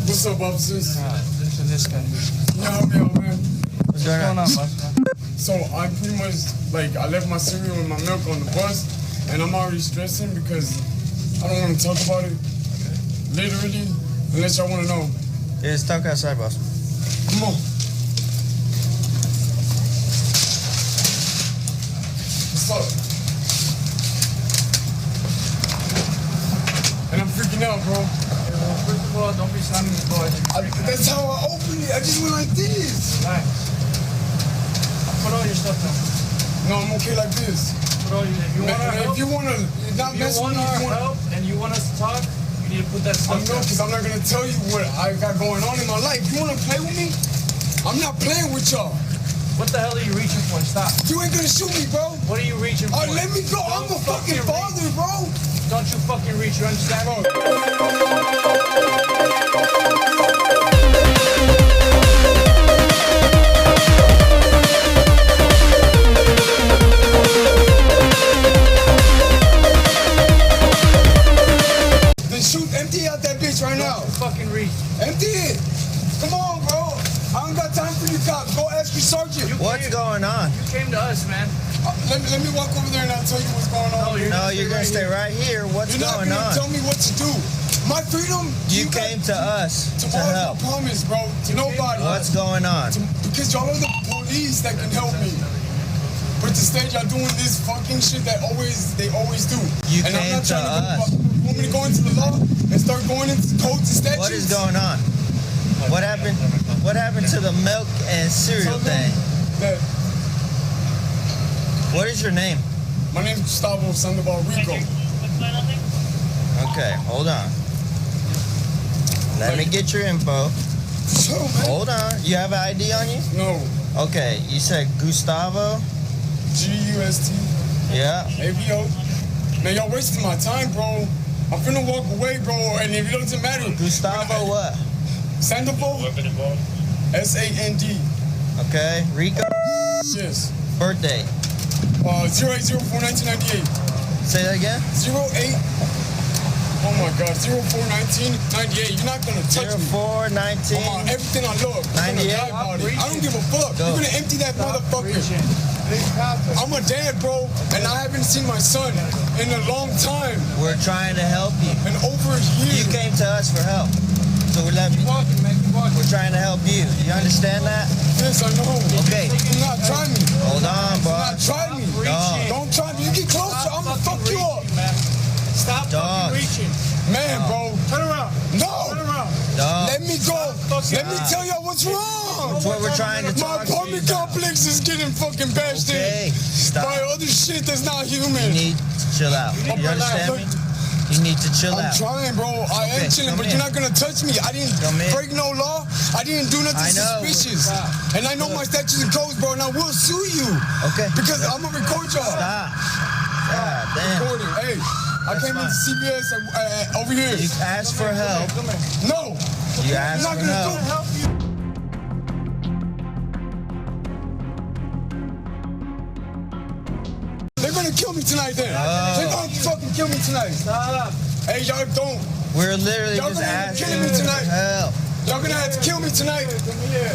What's up, officers? So this guy. Can you help me out, man? What's going on, boss man? So I pretty much, I left my cereal and my milk on the bus, and I'm already stressing because I don't want to talk about it, literally, unless y'all want to know. Yeah, it's stuck outside, boss. Come on. What's up? And I'm freaking out, bro. First of all, don't be slamming the door. That's how I opened it. I just went like this. Alright. Put all your stuff down. No, I'm okay like this. Put all your. If you want to not mess with me, help and you want us to talk, you need to put that stuff down. because I'm not going to tell you what I got going on in my life. You want to play with me? I'm not playing with y'all. What the hell are you reaching for? Stop. You ain't going to shoot me, bro. What are you reaching for? Let me go. I'm a fucking father, bro. Don't you fucking reach, you understand? Then shoot, empty out that bitch right now. Don't fucking reach. Empty it. Come on, bro. I don't got time for you cops. Go ask your sergeant. What's going on? You came to us, man. Let me walk over there and I'll tell you what's going on. No, you're gonna stay right here. What's You're not going gonna on? tell me what to do. My freedom. You came to us to help. I promise, bro. To nobody. What's going on? Because y'all are the police that can help me. But the stage y'all doing this fucking shit that they always do. You and came I'm not to trying us. You want me to go into the law and start going into codes and statutes? What is going on? What happened? What happened to the milk and cereal thing? What is your name? My name is Gustavo Sandoval Rico. Okay, hold on. Let me get your info. Sure, man. Hold on. You have an ID on you? No. Okay, you said Gustavo? G-U-S-T. Yeah. A-B-O. Man, y'all wasting my time, bro. I'm finna walk away, bro, and if it doesn't matter. Gustavo what? Sandoval? S-A-N-D. Okay, Rico? Yes. Birthday? 0804-1998. Say that again? 08. Oh my God, 04-1998. You're not gonna touch me. 04-19. Everything I love. 98. I don't give a fuck. Go. You're gonna empty that motherfucker. I'm a dad, bro, and I haven't seen my son in a long time. We're trying to help you. And over a year. You came to us for help. So we're trying to help you. You understand that? Yes, I know. Okay. Do not try me. Hold on, Do not boss. try me. Dog. Don't try me. You get closer, I'm gonna fuck you up. Stop Dog. fucking reaching. Man, bro. Turn around. No. Turn around. Dog. Let me go. Let me tell y'all what's wrong. That's what we're trying to My talk to you apartment about. complex is getting fucking bashed Okay, in stop. by other shit that's not You human. need to chill out. You understand me? You need to chill I'm out. trying, bro. I am Okay, chilling, come but in. you're not gonna touch me. I didn't Come in. break no law. I didn't do nothing I know. suspicious. And I know my statutes and codes, bro, and I will sue you. Okay. Because I'm gonna record y'all. Stop. God damn. Recording. Hey, I That's came fine. into CBS over here. You asked for help. No. You I'm asked not for gonna help. help you. They're gonna kill me tonight then. They're gonna fucking kill me tonight. Stop. Hey, y'all don't. We're literally Y'all just gonna end up asking killing me for tonight. help. Y'all gonna have to kill me tonight.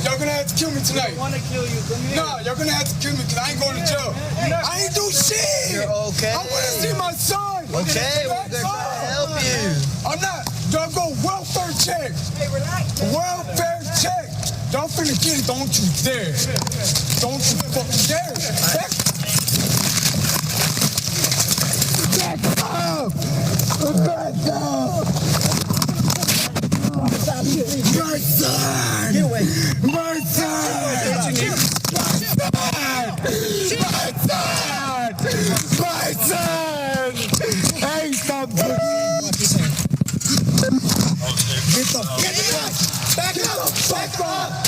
Y'all gonna have to kill me tonight. I want to kill you. Come here. Nah, y'all gonna have to kill me because I ain't going to jail. I ain't do shit. You're okay. I wanna see my son. Okay, we're gonna try to help you. I'm not. Y'all go welfare check. Hey, relax. Welfare check. Y'all finna get it. Don't you dare. Don't you fucking dare. Back up. Back up. My son. Get away. My son. My son. My son. Hey, stop. Get the fuck back up. Back up.